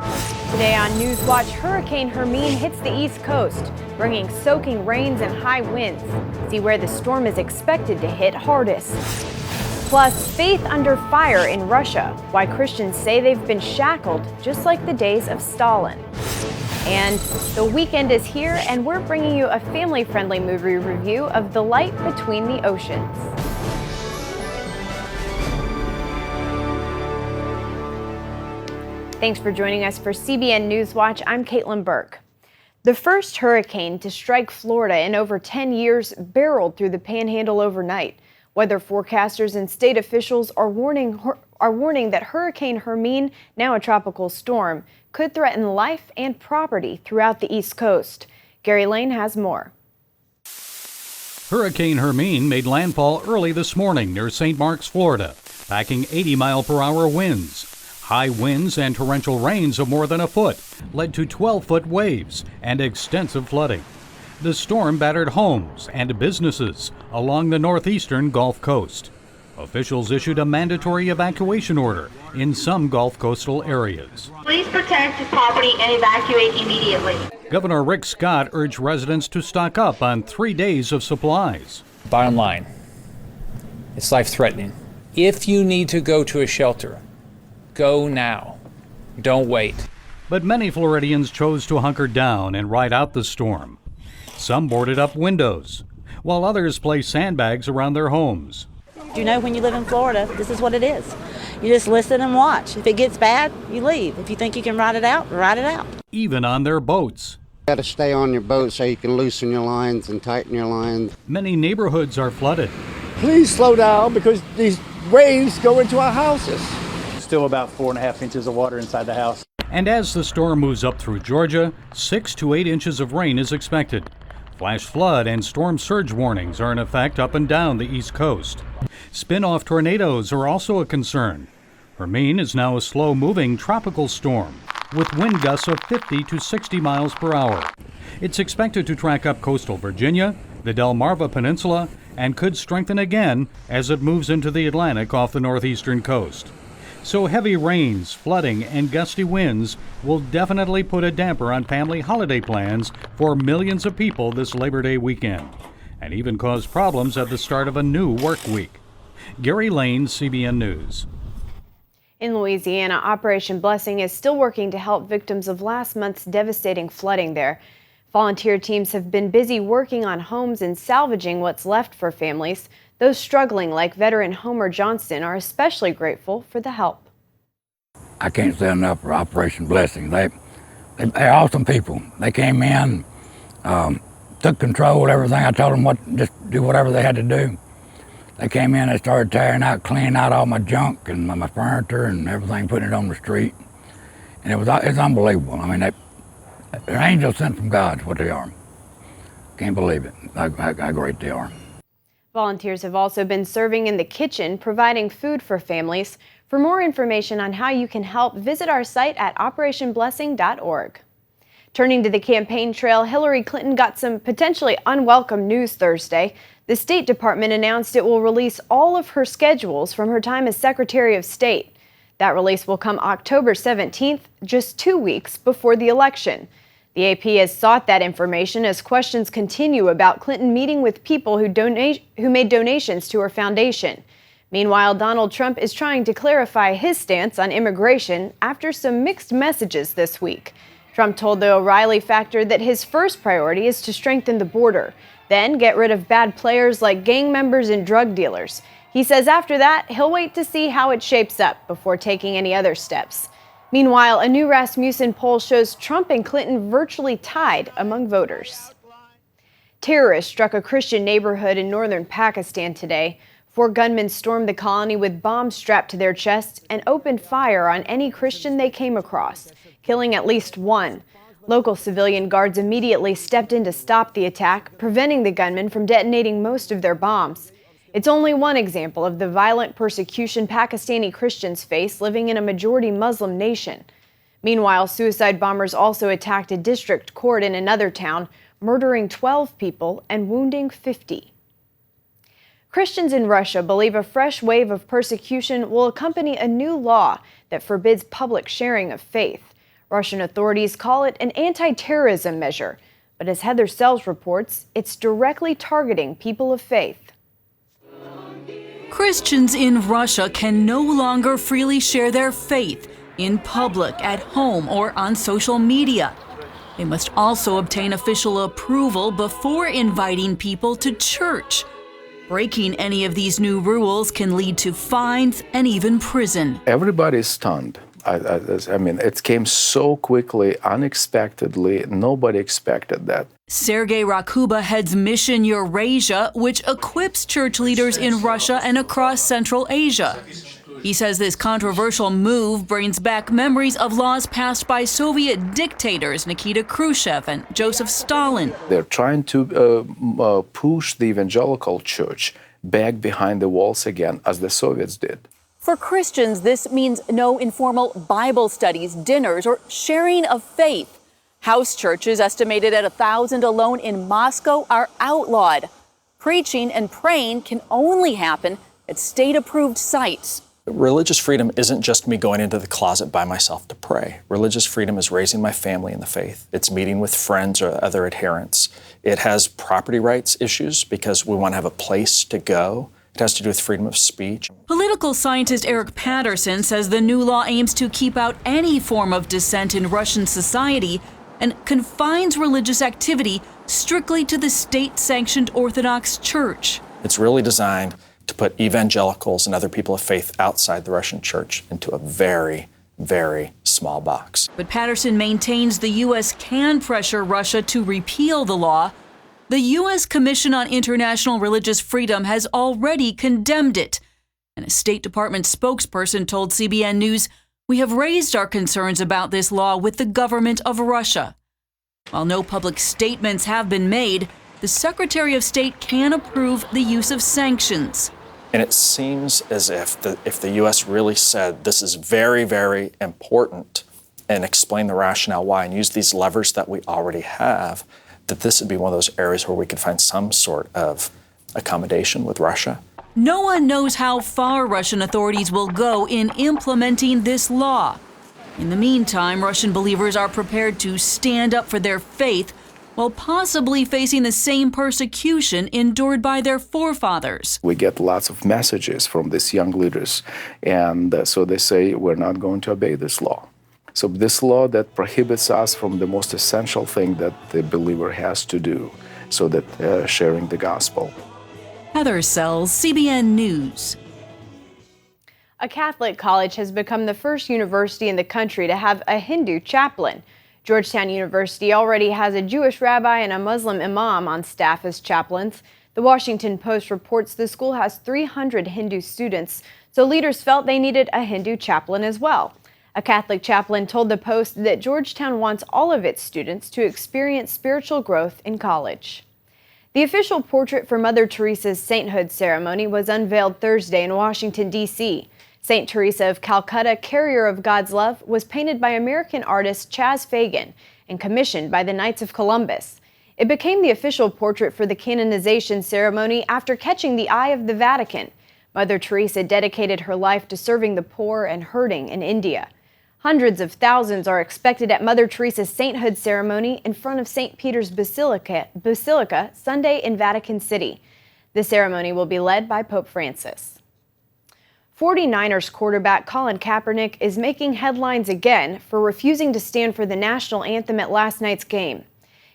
Today on NewsWatch, Hurricane Hermine hits the East Coast, bringing soaking rains and high winds. See where the storm is expected to hit hardest. Plus, faith under fire in Russia, why Christians say they've been shackled just like the days of Stalin. And the weekend is here, and we're bringing you a family-friendly movie review of The Light Between the Oceans. Thanks for joining us for CBN NewsWatch. I'm Caitlin Burke. The first hurricane to strike Florida in over 10 years barreled through the Panhandle overnight. Weather forecasters and state officials are warning that Hurricane Hermine, now a tropical storm, could threaten life and property throughout the East Coast. Gary Lane has more. Hurricane Hermine made landfall early this morning near St. Marks, Florida, packing 80-mile-per-hour winds. High winds and torrential rains of more than a foot led to 12-foot waves and extensive flooding. The storm battered homes and businesses along the northeastern Gulf Coast. Officials issued a mandatory evacuation order in some Gulf coastal areas. Please protect your property and evacuate immediately. Governor Rick Scott urged residents to stock up on 3 days of supplies. Bottom line, it's life-threatening. If you need to go to a shelter, go now. Don't wait. But many Floridians chose to hunker down and ride out the storm. Some boarded up windows, while others placed sandbags around their homes. You know, when you live in Florida, this is what it is. You just listen and watch. If it gets bad, you leave. If you think you can ride it out, ride it out. Even on their boats. You got to stay on your boat so you can loosen your lines and tighten your lines. Many neighborhoods are flooded. Please slow down because these waves go into our houses. Still about 4.5 inches of water inside the house. And as the storm moves up through Georgia, 6 to 8 inches of rain is expected. Flash flood and storm surge warnings are in effect up and down the East Coast. Spin-off tornadoes are also a concern. Hermine is now a slow-moving tropical storm with wind gusts of 50 to 60 miles per hour. It's expected to track up coastal Virginia, the Delmarva Peninsula, and could strengthen again as it moves into the Atlantic off the northeastern coast. So heavy rains, flooding, and gusty winds will definitely put a damper on family holiday plans for millions of people this Labor Day weekend, and even cause problems at the start of a new work week. Gary Lane, CBN News. In Louisiana, Operation Blessing is still working to help victims of last month's devastating flooding there. Volunteer teams have been busy working on homes and salvaging what's left for families. Those struggling, like veteran Homer Johnston, are especially grateful for the help. I can't say enough for Operation Blessing. They're awesome people. They came in, took control of everything. I told them just do whatever they had to do. They came in, they started tearing out, cleaning out all my junk and my furniture and everything, putting it on the street. And it's unbelievable. I mean, they're angels sent from God, is what they are. Can't believe it, how great they are. Volunteers have also been serving in the kitchen, providing food for families. For more information on how you can help, visit our site at operationblessing.org. Turning to the campaign trail, Hillary Clinton got some potentially unwelcome news Thursday. The State Department announced it will release all of her schedules from her time as Secretary of State. That release will come October 17th, just 2 weeks before the election. The AP has sought that information as questions continue about Clinton meeting with people who made donations to her foundation. Meanwhile, Donald Trump is trying to clarify his stance on immigration after some mixed messages this week. Trump told the O'Reilly Factor that his first priority is to strengthen the border, then get rid of bad players like gang members and drug dealers. He says after that, he'll wait to see how it shapes up before taking any other steps. Meanwhile, a new Rasmussen poll shows Trump and Clinton virtually tied among voters. Terrorists struck a Christian neighborhood in northern Pakistan today. 4 gunmen stormed the colony with bombs strapped to their chests and opened fire on any Christian they came across, killing at least 1. Local civilian guards immediately stepped in to stop the attack, preventing the gunmen from detonating most of their bombs. It's only one example of the violent persecution Pakistani Christians face living in a majority Muslim nation. Meanwhile, suicide bombers also attacked a district court in another town, murdering 12 people and wounding 50. Christians in Russia believe a fresh wave of persecution will accompany a new law that forbids public sharing of faith. Russian authorities call it an anti-terrorism measure, but as Heather Sells reports, it's directly targeting people of faith. Christians in Russia can no longer freely share their faith in public, at home, or on social media. They must also obtain official approval before inviting people to church. Breaking any of these new rules can lead to fines and even prison. Everybody's stunned. I mean, it came so quickly, unexpectedly. Nobody expected that. Sergei Rakuba heads Mission Eurasia, which equips church leaders in Russia and across Central Asia. He says this controversial move brings back memories of laws passed by Soviet dictators Nikita Khrushchev and Joseph Stalin. They're trying to push the evangelical church back behind the walls again, as the Soviets did. For Christians, this means no informal Bible studies, dinners, or sharing of faith. House churches, estimated at 1,000 alone in Moscow, are outlawed. Preaching and praying can only happen at state-approved sites. Religious freedom isn't just me going into the closet by myself to pray. Religious freedom is raising my family in the faith. It's meeting with friends or other adherents. It has property rights issues because we want to have a place to go. It has to do with freedom of speech. Political scientist Eric Patterson says the new law aims to keep out any form of dissent in Russian society and confines religious activity strictly to the state-sanctioned Orthodox Church. It's really designed to put evangelicals and other people of faith outside the Russian church into a very, very small box. But Patterson maintains the U.S. can pressure Russia to repeal the law. The U.S. Commission on International Religious Freedom has already condemned it. And a State Department spokesperson told CBN News, "We have raised our concerns about this law with the government of Russia." While no public statements have been made, the Secretary of State can approve the use of sanctions. And it seems as if the U.S. really said this is very, very important and explained the rationale why and used these levers that we already have, that this would be one of those areas where we could find some sort of accommodation with Russia. No one knows how far Russian authorities will go in implementing this law. In the meantime, Russian believers are prepared to stand up for their faith while possibly facing the same persecution endured by their forefathers. We get lots of messages from these young leaders, and so they say, we're not going to obey this law. So this law that prohibits us from the most essential thing that the believer has to do, so that sharing the gospel. Heather Sells, CBN News. A Catholic college has become the first university in the country to have a Hindu chaplain. Georgetown University already has a Jewish rabbi and a Muslim imam on staff as chaplains. The Washington Post reports the school has 300 Hindu students, so leaders felt they needed a Hindu chaplain as well. A Catholic chaplain told the Post that Georgetown wants all of its students to experience spiritual growth in college. The official portrait for Mother Teresa's sainthood ceremony was unveiled Thursday in Washington, D.C. St. Teresa of Calcutta, carrier of God's love, was painted by American artist Chaz Fagan and commissioned by the Knights of Columbus. It became the official portrait for the canonization ceremony after catching the eye of the Vatican. Mother Teresa dedicated her life to serving the poor and hurting in India. Hundreds of thousands are expected at Mother Teresa's sainthood ceremony in front of St. Peter's Basilica Sunday in Vatican City. The ceremony will be led by Pope Francis. 49ers quarterback Colin Kaepernick is making headlines again for refusing to stand for the national anthem at last night's game.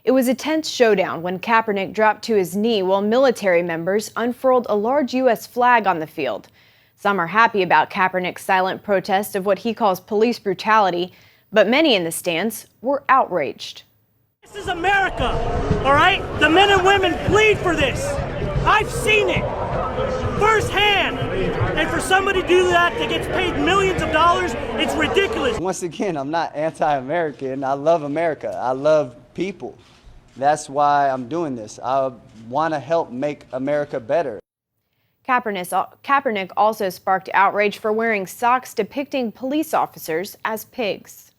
It was a tense showdown when Kaepernick dropped to his knee while military members unfurled a large U.S. flag on the field. Some are happy about Kaepernick's silent protest of what he calls police brutality, but many in the stands were outraged. This is America, all right? The men and women plead for this. I've seen it firsthand. And for somebody to do that gets paid millions of dollars, it's ridiculous. Once again, I'm not anti-American. I love America. I love people. That's why I'm doing this. I want to help make America better. Kaepernick also sparked outrage for wearing socks depicting police officers as pigs.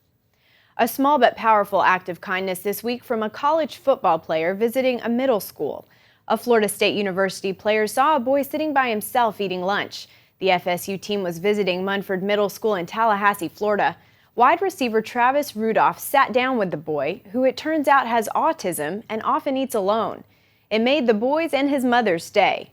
A small but powerful act of kindness this week from a college football player visiting a middle school. A Florida State University player saw a boy sitting by himself eating lunch. The FSU team was visiting Munford Middle School in Tallahassee, Florida. wide receiver Travis Rudolph sat down with the boy, who it turns out has autism and often eats alone. It made the boy's and his mother's day.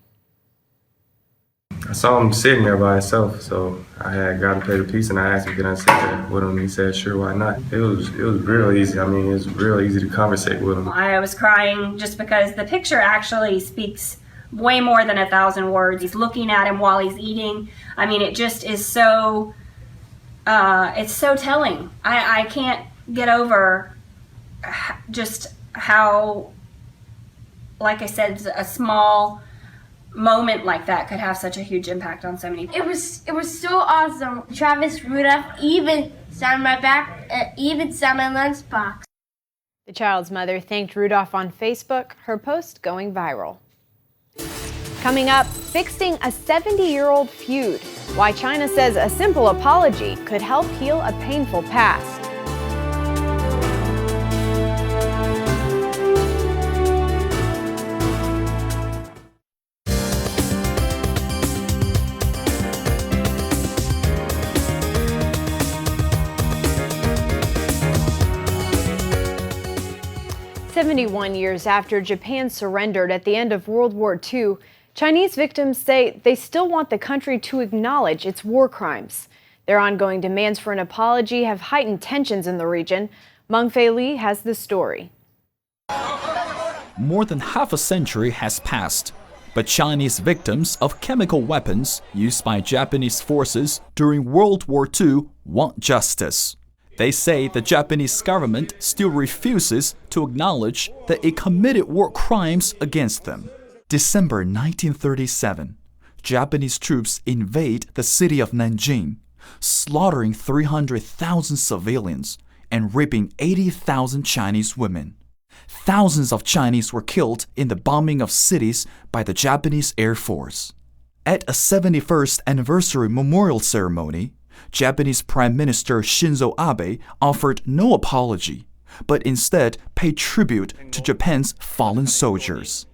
I saw him sitting there by himself, so I had got a plate of pizza and I asked him, can I sit there with him? He said, sure, why not? It was real easy. I mean, it was real easy to conversate with him. I was crying just because the picture actually speaks way more than 1,000 words. He's looking at him while he's eating. I mean, it just is so, it's so telling. I can't get over just how, like I said, a small moment like that could have such a huge impact on so many people. It was so awesome. Travis Rudolph even signed my even signed my lunchbox. The child's mother thanked Rudolph on Facebook, her post going viral. Coming up, fixing a 70-year-old feud. Why China says a simple apology could help heal a painful past. "71 years after Japan surrendered at the end of World War II, Chinese victims say they still want the country to acknowledge its war crimes. Their ongoing demands for an apology have heightened tensions in the region. Meng-Fei Lee has the story. More than half a century has passed, but Chinese victims of chemical weapons used by Japanese forces during World War II want justice. They say the Japanese government still refuses to acknowledge that it committed war crimes against them. December 1937, Japanese troops invade the city of Nanjing, slaughtering 300,000 civilians and raping 80,000 Chinese women. Thousands of Chinese were killed in the bombing of cities by the Japanese Air Force. At a 71st anniversary memorial ceremony, Japanese Prime Minister Shinzo Abe offered no apology, but instead paid tribute to Japan's fallen soldiers.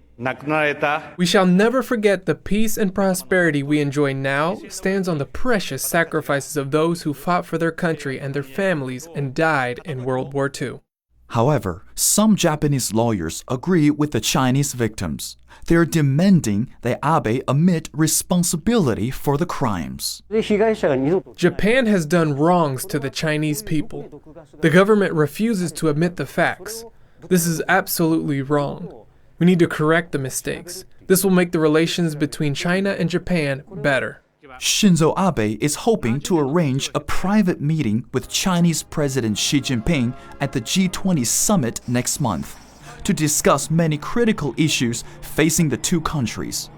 We shall never forget the peace and prosperity we enjoy now stands on the precious sacrifices of those who fought for their country and their families and died in World War II. However, some Japanese lawyers agree with the Chinese victims. They are demanding that Abe admit responsibility for the crimes. Japan has done wrongs to the Chinese people. The government refuses to admit the facts. This is absolutely wrong. We need to correct the mistakes. This will make the relations between China and Japan better. Shinzo Abe is hoping to arrange a private meeting with Chinese President Xi Jinping at the G20 summit next month to discuss many critical issues facing the two countries.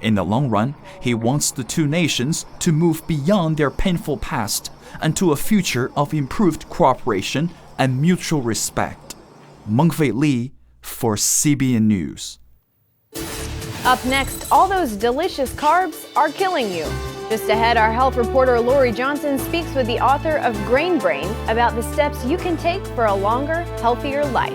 In the long run, he wants the two nations to move beyond their painful past and to a future of improved cooperation and mutual respect. Meng-Fei Lee for CBN News. Up next, all those delicious carbs are killing you. Just ahead, our health reporter Lori Johnson speaks with the author of Grain Brain about the steps you can take for a longer, healthier life.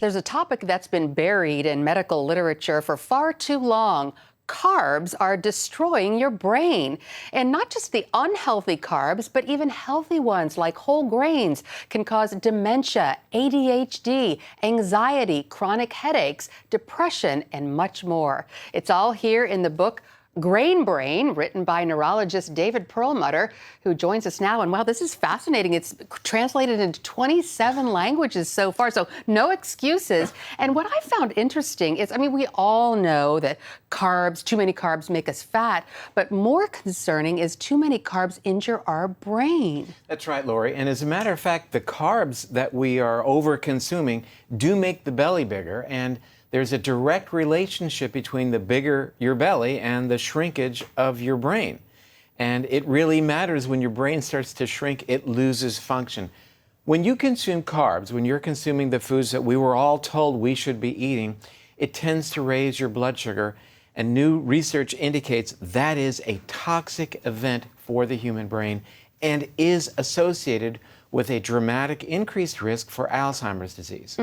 There's a topic that's been buried in medical literature for far too long. Carbs are destroying your brain. And not just the unhealthy carbs, but even healthy ones like whole grains can cause dementia, ADHD, anxiety, chronic headaches, depression, and much more. It's all here in the book Grain Brain, written by neurologist David Perlmutter, who joins us now. And wow, this is fascinating. It's translated into 27 languages so far, so no excuses. And what I found interesting is, I mean, we all know that carbs, too many carbs make us fat, but more concerning is too many carbs injure our brain. That's right, Lori. And as a matter of fact, the carbs that we are over-consuming do make the belly bigger, and there's a direct relationship between the bigger your belly and the shrinkage of your brain. And it really matters when your brain starts to shrink, it loses function. When you consume carbs, when you're consuming the foods that we were all told we should be eating, it tends to raise your blood sugar. And new research indicates that is a toxic event for the human brain and is associated with a dramatic increased risk for Alzheimer's disease.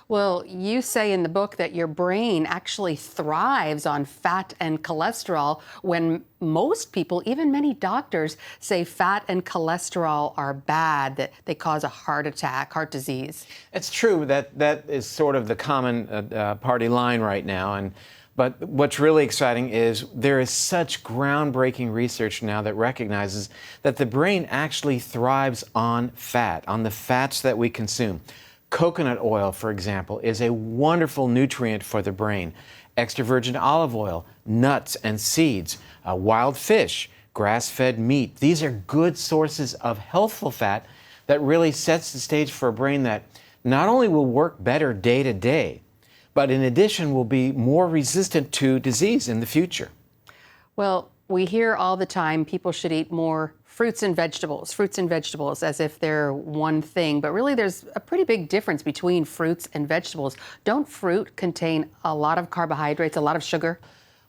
Well, you say in the book that your brain actually thrives on fat and cholesterol when most people, even many doctors, say fat and cholesterol are bad, that they cause a heart attack, heart disease. It's true that that is sort of the common party line right now. But what's really exciting is there is such groundbreaking research now that recognizes that the brain actually thrives on fat, on the fats that we consume. Coconut oil, for example, is a wonderful nutrient for the brain. Extra virgin olive oil, nuts and seeds, wild fish, grass-fed meat. These are good sources of healthful fat that really sets the stage for a brain that not only will work better day to day, but in addition will be more resistant to disease in the future. Well, we hear all the time people should eat more fruits and vegetables, as if they're one thing. But really, there's a pretty big difference between fruits and vegetables. Don't fruit contain a lot of carbohydrates, a lot of sugar?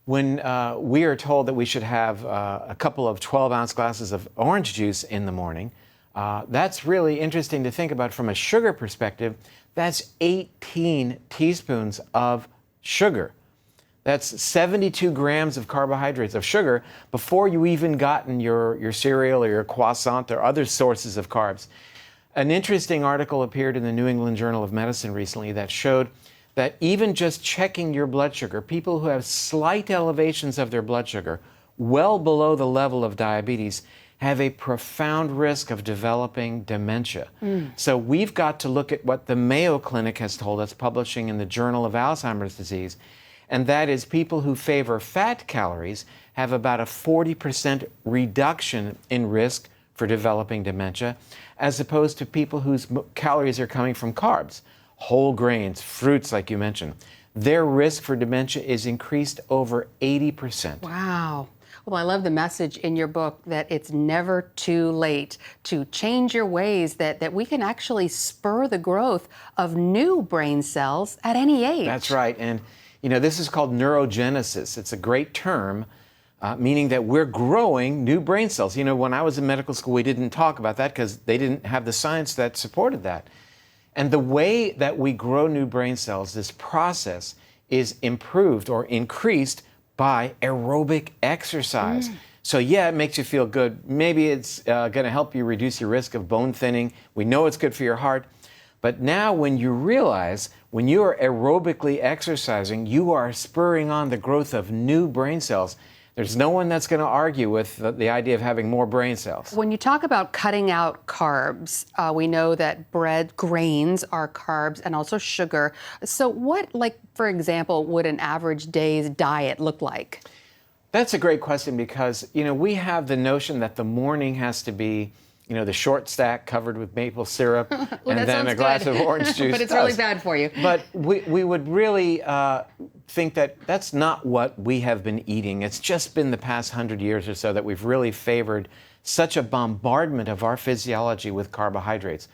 When we are told that we should have a couple of 12-ounce glasses of orange juice in the morning, that's really interesting to think about from a sugar perspective. That's 18 teaspoons of sugar. That's 72 grams of carbohydrates, of sugar, before you even gotten your cereal or your croissant or other sources of carbs. An interesting article appeared in the New England Journal of Medicine recently that showed that even just checking your blood sugar, people who have slight elevations of their blood sugar, well below the level of diabetes, have a profound risk of developing dementia. So we've got to look at what the Mayo Clinic has told us, publishing in the Journal of Alzheimer's Disease, and that is people who favor fat calories have about a 40% reduction in risk for developing dementia, as opposed to people whose calories are coming from carbs, whole grains, fruits like you mentioned. Their risk for dementia is increased over 80%. Wow. Well, I love the message in your book that it's never too late to change your ways, that we can actually spur the growth of new brain cells at any age. That's right. And, you know, this is called neurogenesis. It's a great term, meaning that we're growing new brain cells. You know, when I was in medical school, we didn't talk about that because they didn't have the science that supported that. And the way that we grow new brain cells, this process, is improved or increased by aerobic exercise. So yeah, it makes you feel good. Maybe it's going to help you reduce your risk of bone thinning. We know it's good for your heart. But now when you realize when you are aerobically exercising, you are spurring on the growth of new brain cells. There's no one that's going to argue with the idea of having more brain cells. When you talk about cutting out carbs, we know that bread, grains are carbs and also sugar. So what, like, for example, would an average day's diet look like? That's a great question because, you know, we have the notion that the morning has to be, you know, the short stack covered with maple syrup and then a glass of orange juice. But it's really bad for you. But we would really think that that's not what we have been eating. It's just been the past 100 years or so that we've really favored such a bombardment of our physiology with carbohydrates.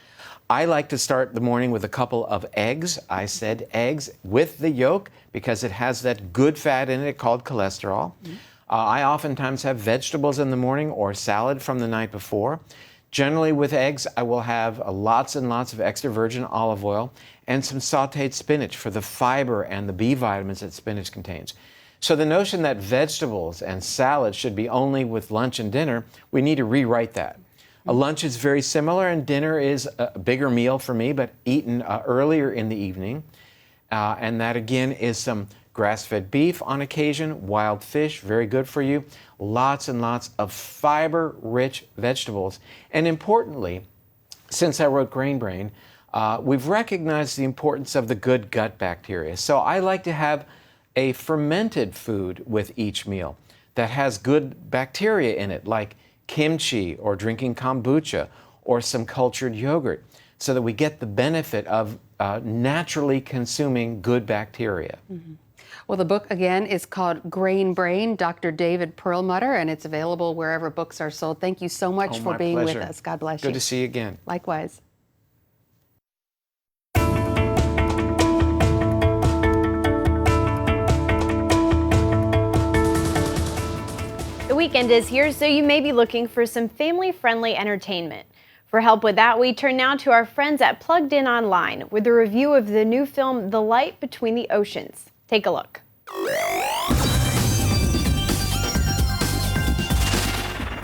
I like to start the morning with a couple of eggs. I said eggs with the yolk because it has that good fat in it called cholesterol. I oftentimes have vegetables in the morning or salad from the night before. Generally with eggs, I will have lots and lots of extra virgin olive oil and some sauteed spinach for the fiber and the B vitamins that spinach contains. So the notion that vegetables and salad should be only with lunch and dinner, we need to rewrite that. A lunch is very similar and dinner is a bigger meal for me, but eaten earlier in the evening. And that again is some grass-fed beef on occasion, wild fish, very good for you. Lots and lots of fiber-rich vegetables. And importantly, since I wrote Grain Brain, we've recognized the importance of the good gut bacteria. So I like to have a fermented food with each meal that has good bacteria in it, like kimchi or drinking kombucha or some cultured yogurt, so that we get the benefit of naturally consuming good bacteria. Well, the book, again, is called Grain Brain, Dr. David Perlmutter, and it's available wherever books are sold. Thank you so much for being with us. God bless you. Good to see you again. Likewise. The weekend is here, so you may be looking for some family-friendly entertainment. For help with that, we turn now to our friends at Plugged In Online with a review of the new film, The Light Between the Oceans. Take a look.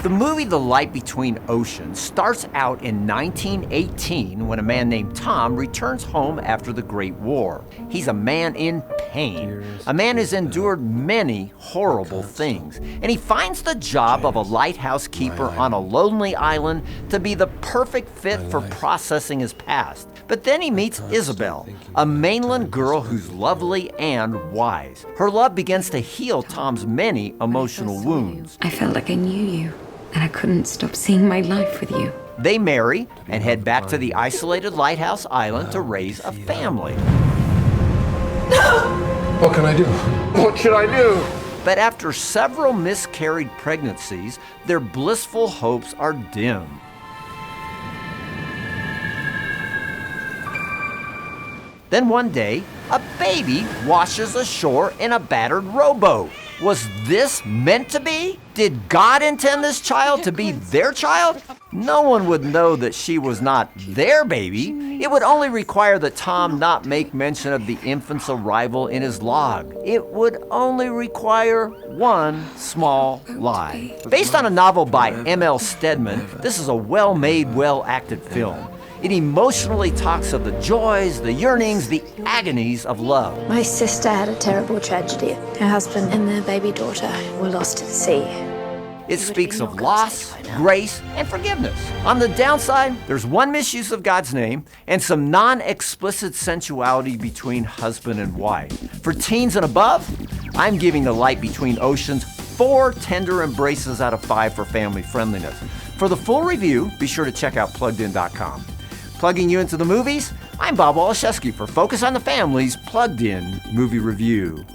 The movie The Light Between Oceans starts out in 1918 when a man named Tom returns home after the Great War. He's a man in pain, a man who's endured many horrible things, and he finds the job of a lighthouse keeper on a lonely island to be the perfect fit for processing his past. But then he meets Isabel, a mainland girl who's lovely and wise. Her love begins to heal Tom's many emotional wounds. I felt like I knew you, and I couldn't stop seeing my life with you. They marry and head back to the isolated lighthouse island to raise a family. What can I do? What should I do? But after several miscarried pregnancies, their blissful hopes are dimmed. Then one day, a baby washes ashore in a battered rowboat. Was this meant to be? Did God intend this child to be their child? No one would know that she was not their baby. It would only require that Tom not make mention of the infant's arrival in his log. It would only require one small lie. Based on a novel by M.L. Stedman, this is a well-made, well-acted film. It emotionally talks of the joys, the yearnings, the agonies of love. My sister had a terrible tragedy. Her husband and their baby daughter were lost to the sea. It speaks of loss, grace, and forgiveness. On the downside, there's one misuse of God's name and some non-explicit sensuality between husband and wife. For teens and above, I'm giving The Light Between Oceans 4 tender embraces out of 5 for family friendliness. For the full review, be sure to check out PluggedIn.com. Plugging you into the movies, I'm Bob Waliszewski for Focus on the Family's Plugged In Movie Review.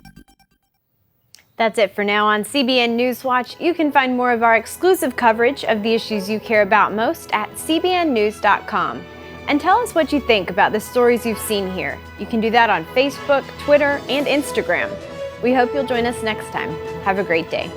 That's it for now on CBN NewsWatch. You can find more of our exclusive coverage of the issues you care about most at cbnnews.com. And tell us what you think about the stories you've seen here. You can do that on Facebook, Twitter, and Instagram. We hope you'll join us next time. Have a great day.